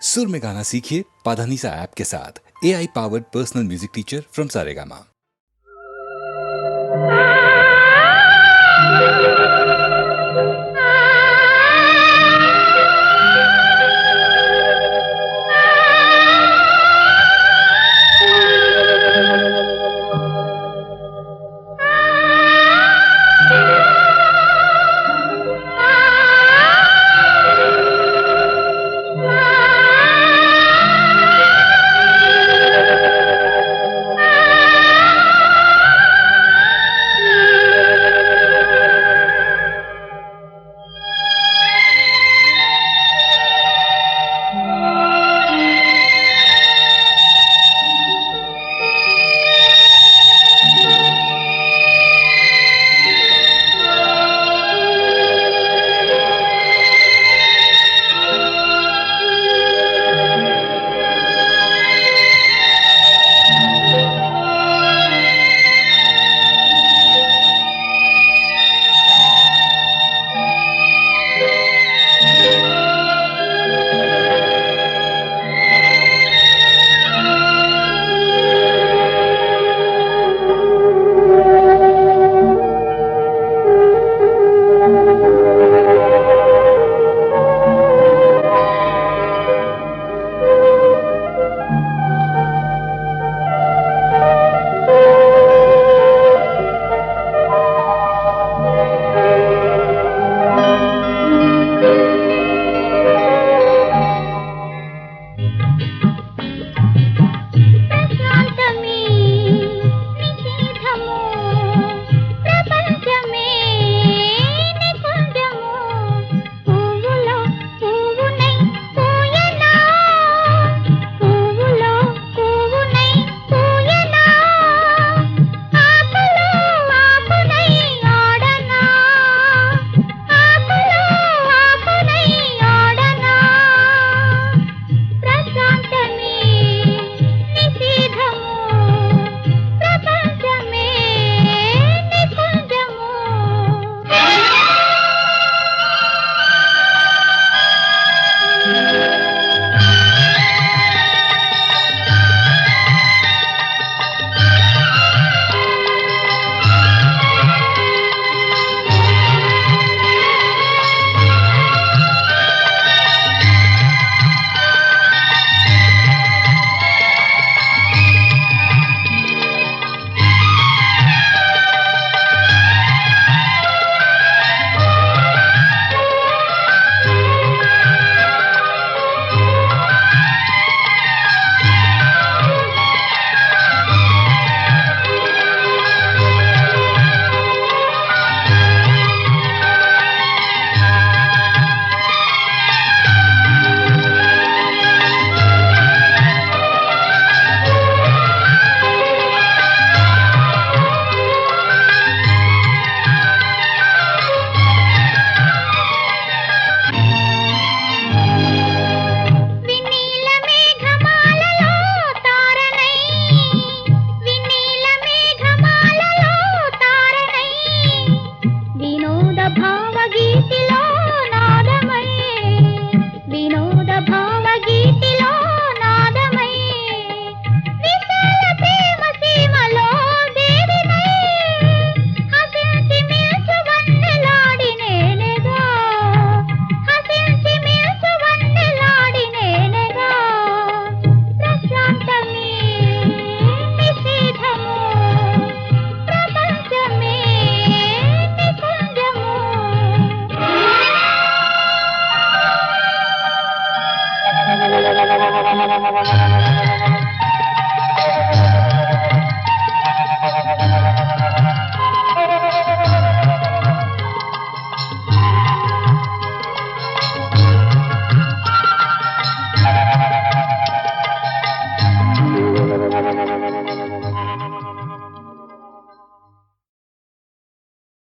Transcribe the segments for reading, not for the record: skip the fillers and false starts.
सुर में गाना सीखिए पाधानीसा ऐप के साथ। AI powered personal music teacher from Saregama.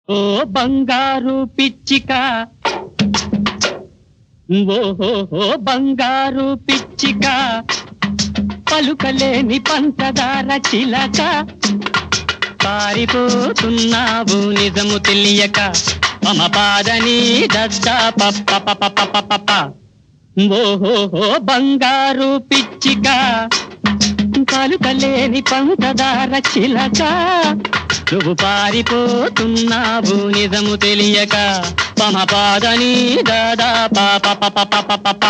ఓ బంగారు పిచ్చిక ఓ బంగారు పిచ్చిక పలుకలేని పంచదార చిలక పారిపోతున్నావు నిజము తెలియక మమ పాదని దద్ద పప్ప ఓహో బంగారు పిచ్చిక పలుకలేని పంచదార చిలక నువ్వు పారిపోతున్నావు నిజము తెలియక పమ పాదని దాదా పాప పప పప పప.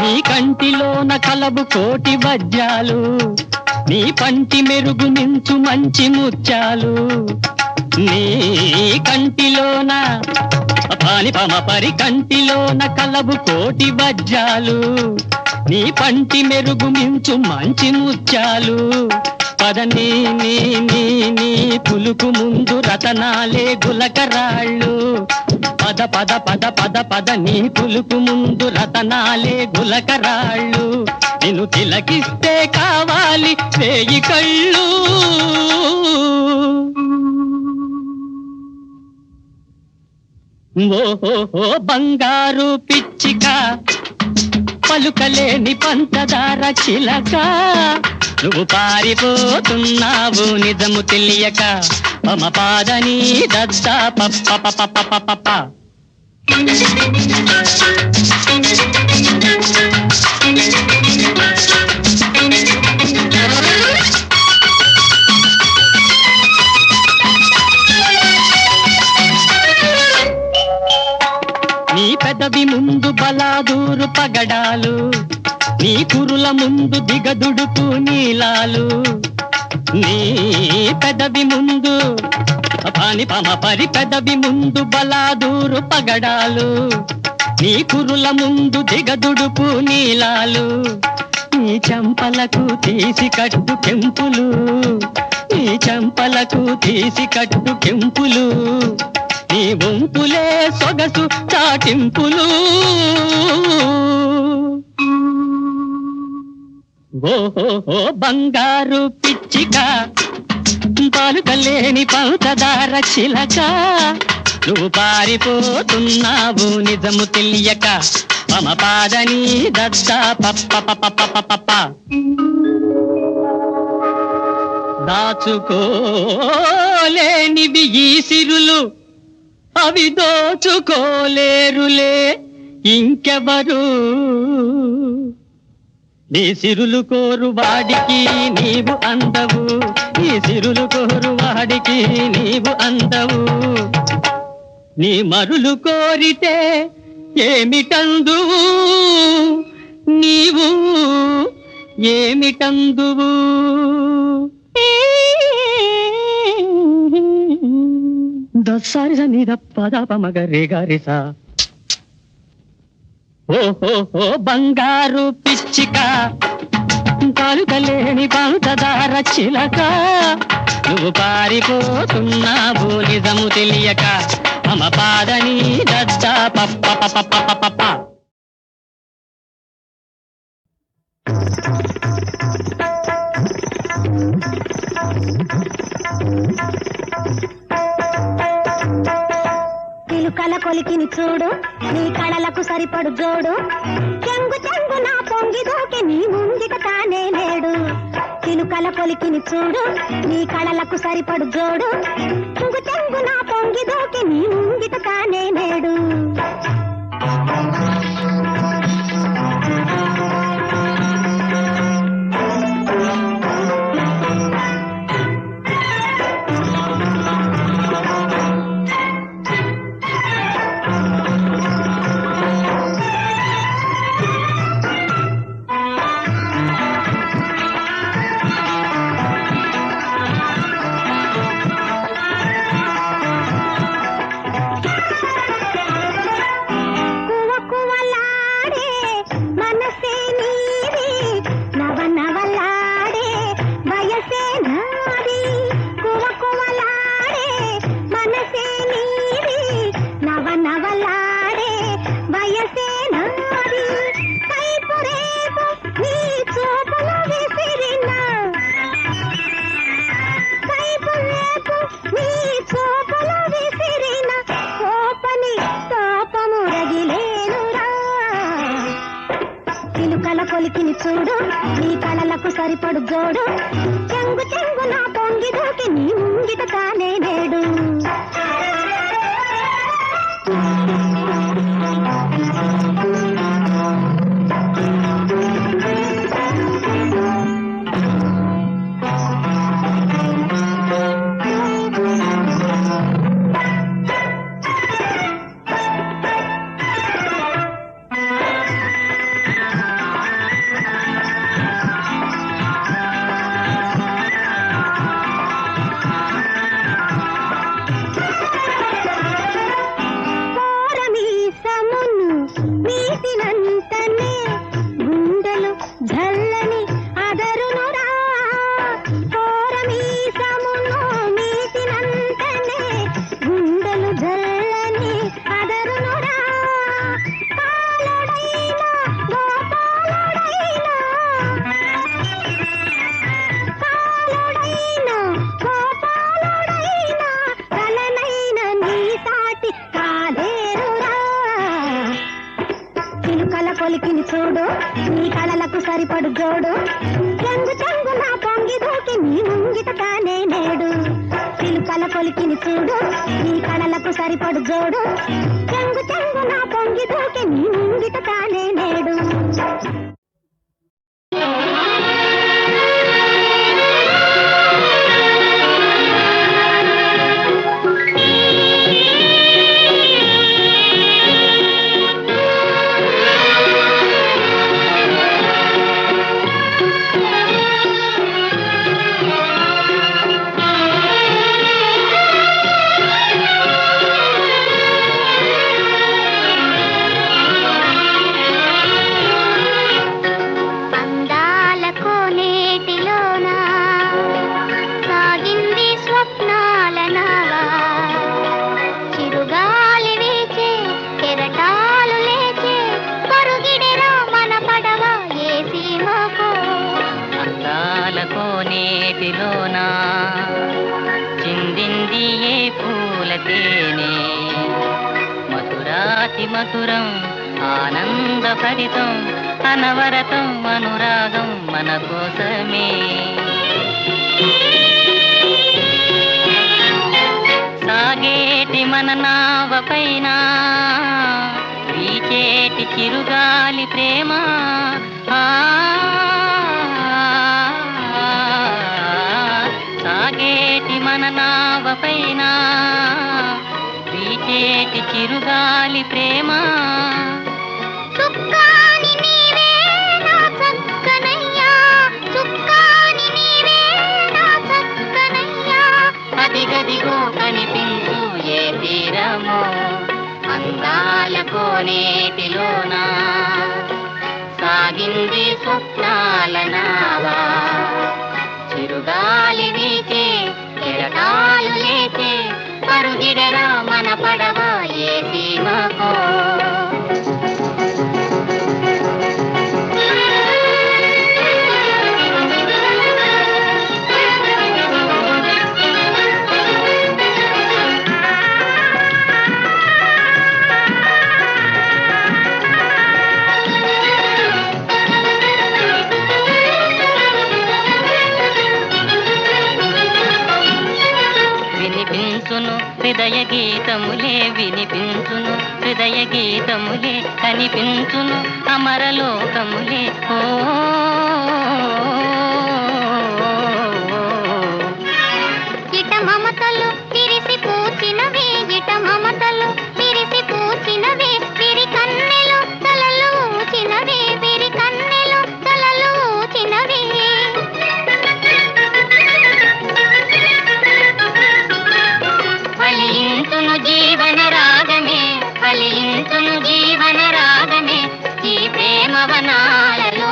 నీ కంటిలోన కలవు కోటి వజ్రాలు, నీ పంటి మెరుగు నించు మంచి ముత్యాలు. నీ కంటిలోన పాని పమ పరి కంటిలోన కలవు కోటి వజ్రాలు, నీ పంటి మెరుగు మించు మంచి ముత్యాలు. పద నీ నీ నీ నీ పులుకు ముందు రతనాలే గులకరాళ్ళు. పద పద పద పద పద నీ పులుకు ముందు రతనాలే గులకరాళ్ళు. నిన్ను తిలకిస్తే కావాలి వేయి కళ్ళు. ఓహో బంగారు పిచ్చిక పలుకలేని పంచదార చిలక నువ్వు పారిపోతున్నావు నిజము తెలియక మమ పాదని దద్దా పప్ప పప పప పప. నీ పెదవి ముందు బలాదూరు పగడాలు, నీ కురుల ముందు దిగదుడుకు నీలాలు. నీ పెదవి ముందు పాని పమ పరి పెదవి ముందు బలాదూరు పగడాలు, నీ కురుల ముందు దిగదుడుకు నీలాలు. నీ చంపలకు తీసి కట్టు కెంపులు, నీ చంపలకు తీసి కట్టు కెంపులు. నీ వంపులే సొగసు చాటింపులు. ఓహో బంగారు పిచ్చిక పలుకలేని పంచదార చిలక నువ్వు పారిపోతున్నావు నిజము తెలియక మమ పాదని దద్దా పప్ప పప పప పప. దాచుకోలేనివి ఈ సిరులు, అవి దోచుకోలేరులే ఇంకెవరు. నీ సిరులు కోరు వాడికి నీవు అందవు, నీ సిరులు కోరు వాడికి నీవు అందవు. నీ మరులు కోరితే ఏమిటందువు, నీవు ఏమిటందువు. దసారి నీద పద పమగ రే గారిసా. ఓహో బంగారు పిచ్చిక పలుకలేని పంచదార చిలక నువ్వు పారిపోతున్నావు నిజము తెలియక మమ పాదని దద్దా పప్ప పప పప పప. చిలుకల కొలికిని చూడు, నీ కళలకు సరిపడు జోడు. చెంగు చెంగు నా పొంగి దూకి నీ ముంగిట తానే నేడు. చిలుకల కొలికిని చూడు, నీ కళలకు సరిపడు జోడు. చెంగు చెంగు నా పొంగి దూకి నీ ముంగిట తానే నేడు. చిలుకల కొలికిని చూడు నీ కళలకు సరిపడు జోడు చెంగు చెంగు నా పొంగి దూకి నీ ముంగిట తానే నేడు కొలికిని చూడు నీ కళలకు సరిపడు జోడు చెంగు చెంగు నా పొంగి దూకి నీ ముంగిట తానే నేడు చిలుకల కొలికిని చూడు నీ కళలకు సరిపడు జోడు చెంగు చెంగు నా పొంగి దూకి నీ ముంగిట తానే నేడు కోనేటిలోనా చిందింది ఏ పూలతేనే మధురాతి మధురం ఆనందభరితం అనవరతం అనురాగం మన కోసమే సాగేటి మన నావ పైన వీచేటి చిరుగాలి ప్రేమ సాగేటి మన నావ పైన వీచేటి చిరుగాలి ప్రేమ చుక్కాని నీవే నా చక్కనయ్యా చుక్కాని నీవే నా చక్కనయ్యా అదిగదిగో కనిపించు ఏ తీరమో అందాల కోనేటిలోనా సాగింది స్వప్నాల నావా చిరుగాలి వీచే కెరటాలు లేచే పరుగిడరా మన పడవ ఏ సీమకో హృదయ గీతములే వినిపించును హృదయ గీతములే కనిపించును అమరలోకములే ఓ ఇట మమతలు తిరిసి పూచినవే ఇట మమతలు తిరిసి పూచినవే విరి కన్నెలు తలలు ఊచినవే విరి కన్నెలు తలలు ఊచినవే ఫలించును జీవన రాగమే ఫలించును జీవన రాగమే ఈ ప్రేమ వనాలలో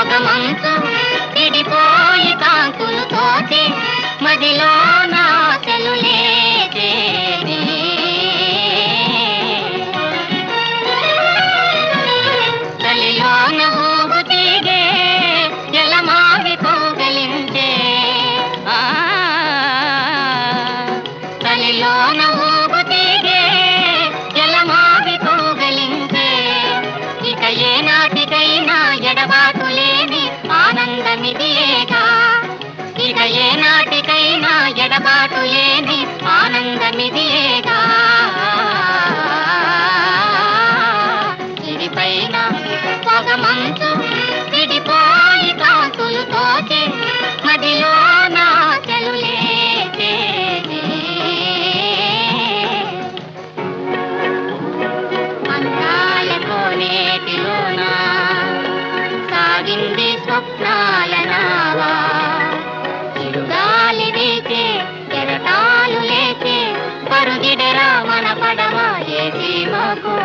పొగమంచు విడిపోయి కాంతులు తోచి మదిలో నాశలు లేచేది. తలిలోన ఊగు తీగే జలమావి కౌగలించే, తలిలోన ఊగు తీగే జలమావి కౌగలించే. ఇక ఏ నాటికైనా ఎడబాటు లేని ఆనందమిదియేగా, ఇక ఏ నాటికైనా ఎడబాటు లేని ఆనందమిదియేగా. ఇదిపైన పొగమంచు విడిపోయి కాంతులు తోచి మదిలో నాశలు లేచేది. అందాల కోనేటిలోన సాగింది స్వప్నాల నావా, చిరుగాలి వీచే కెరటాలు లేచే పరుగిడరా మన పడవ ఏ సీమకు.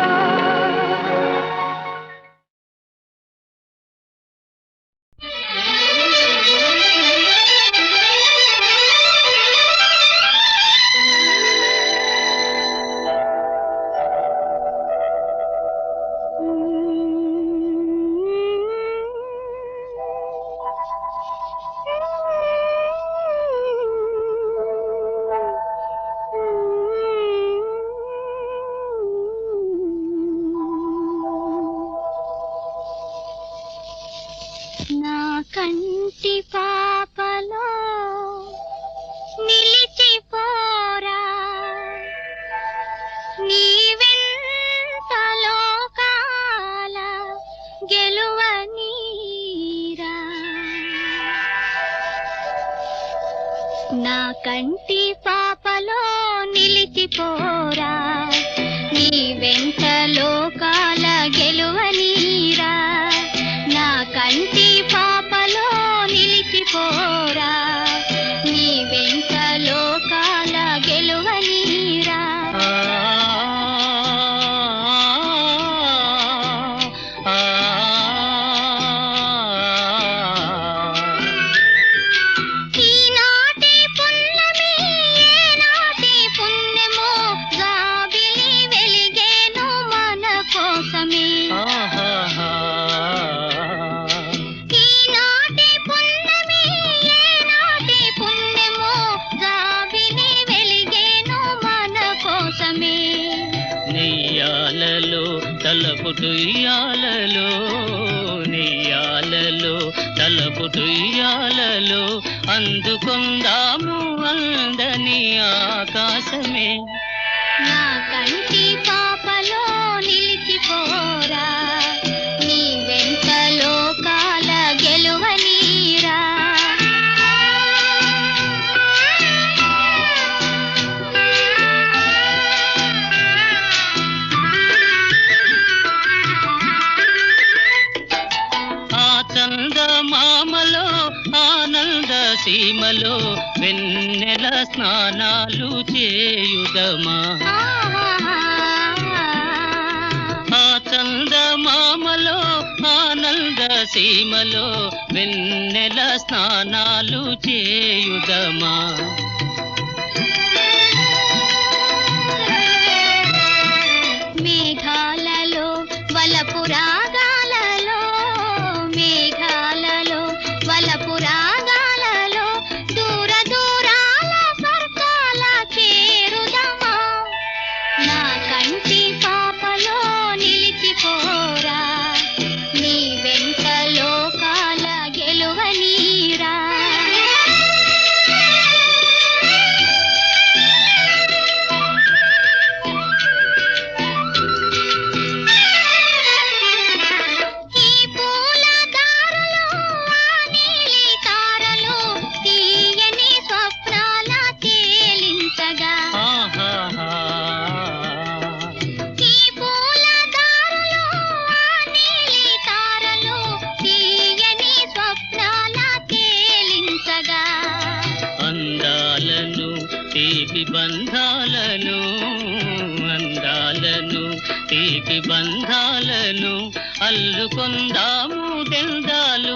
నా కంటి పాపలో నిలిచిపోరా, నీ వెంట లోకాల గెలువనీరా. నా కంటి పాపలో నిలిచిపోరా, నీ వెంట లోకాల గెలువనీరా. నా కంటి పాపలో నిలిచిపోరా, నీ వెంట లోకాల గెలువనీరా. ఈనాటి పున్నమి ఏనాటి పుణ్యమో జాబిలి వెలిగేను మన కోసమే. ఈనాటి పున్నమి ఏనాటి పుణ్యమో జాబిలి వెలిగేను మన కోసమే. నెయ్యాలలో తలపుటుయ్యాలలో, నెయ్యాలలో తలపుటుయ్యాలలో అందుకుందాము అందని ఆకాశమే. నా కంటి పాపలో నిలిచిపోరా, నీ వెంట లోకాల గెలువనీరా. ఆ చందమామలో ఆనంద సీమలో వెన్నెల స్నానాలు చేయుదమా. ఆ చందమామలో ఆనంద సీమలో వెన్నెల స్నానాలు చేయుదమా. మేఘాలలో వలపు రాగాలలో, మేఘాలలో వలపు రాగాలలో దూర దూరాల స్వర్గాల చేరుదమా. నా కంటి పాపలో నిలిచిపోరా, నీ వెంట లోకాల గెలువనీరా. ఈ పూల దారులు ఆ నీలి తారలు తీయని స్వప్నాల తేలించగా. ఈ పూల దారులు ఆ నీలి తారలు తీయని స్వప్నాల తేలించగా. అందాలను తీపి బంధాలను, అందాలను తీపి బంధాలను అల్లుకొందాము దెందాలు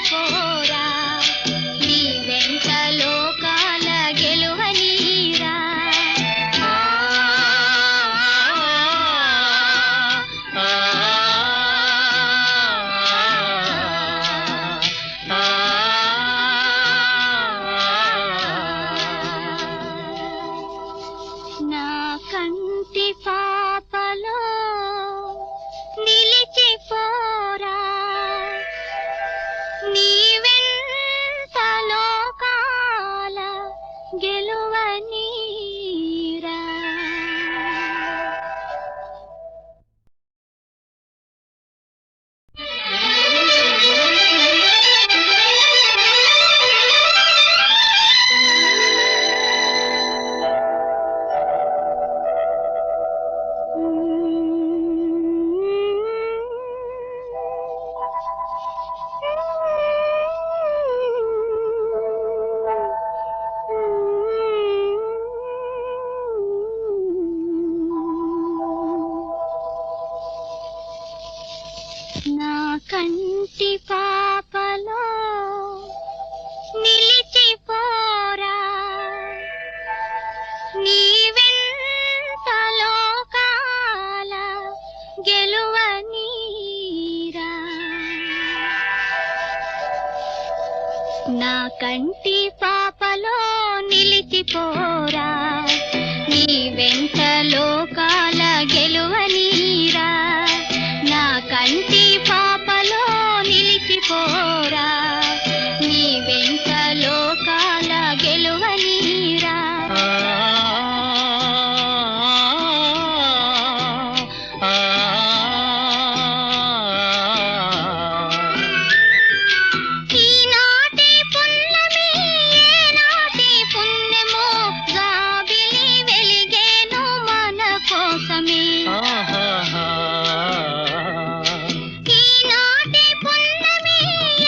నిలిచిపోరా నీ వెంట లోకాల గెలువనీరా నా కంటి పాపలో నిలిచిపోరా నీ వెంట లోకాల గెలువనీరా నా కంటి పాపలో నిలిచిపోరా నీ వెంట లోకాల గెలువనీరా నా కంటి పాపలో నిలిచిపోరా నీ వెంట లోకాల గెలువనీరా నా కంటి పాపలో నిలిచిపోరా నీ వెంట లోకాల గెలువనీరా ఈనాటి పున్నమి ఏనాటి పుణ్యమో జాబిలి వెలిగేను మన కోసమే ఈనాటి పున్నమి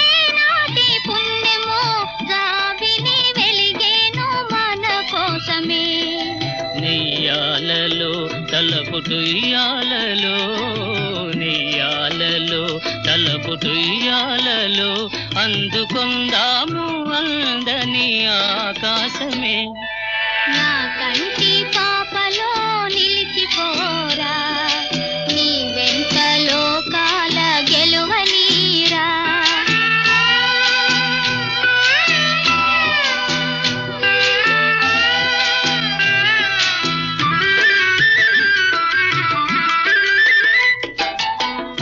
ఏనాటి పుణ్యమో జాబిలి వెలిగేను మన కోసమే నెయ్యాలలో తలపుటుయ్యాలలో నెయ్యాలలో తలపుటుయ్యాలలో అందుకుందాము అందని ఆకాశమే నా కంటి పాపలో నిలిచిపోరా నీ వెంట లోకాల గెలువనీరా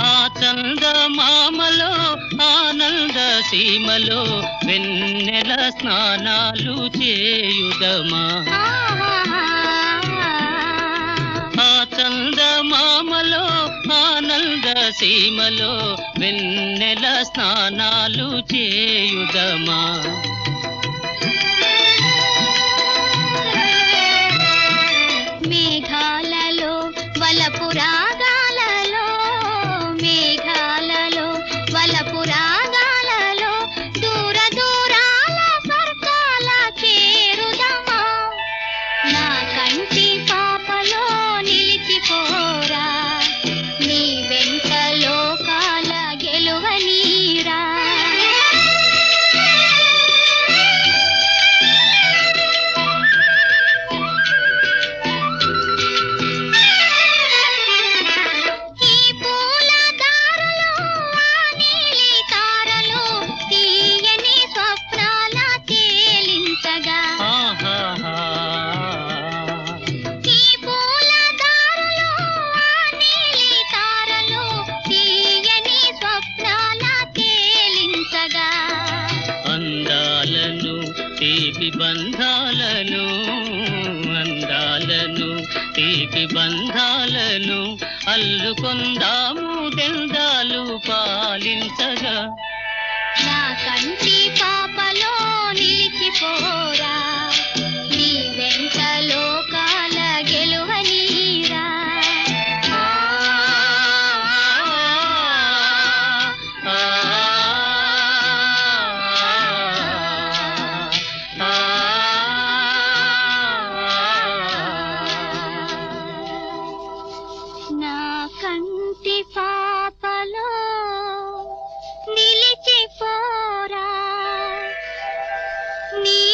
ఆ చందమామలో ఆనంద సీమలో వెన్నెల స్నానాలు చేయుదమా ఆ చందమామలో ఆనంద సీమలో వెన్నెల స్నానాలు చేయుదమా మేఘాలలో వలపు రాగాలలో మేఘాలలో వలపు రాగాలలో దూర దూరాల స్వర్గాల చేరుదమా నా కంటి పాపలో నిలిచిపోరా నీ వెంట లోకాల గెలువనీరా ఈ పూల దారులు ఆ నీలి తారలు తీయని స్వప్నాల తేలించగా ఈ పూల దారులు ఆ నీలి తారలు తీయని స్వప్నాల తేలించగా అందాలను తీపి బంధాలను అందాలను తీపి బంధాలను అల్లుకొందాము దెందాలు పాలించగా నా కంటి పాపలో నిలిచిపోరా నీ వెంట లోకాల గెలువనీరా నా కంటి పాపలో నిలిచిపోరా నీ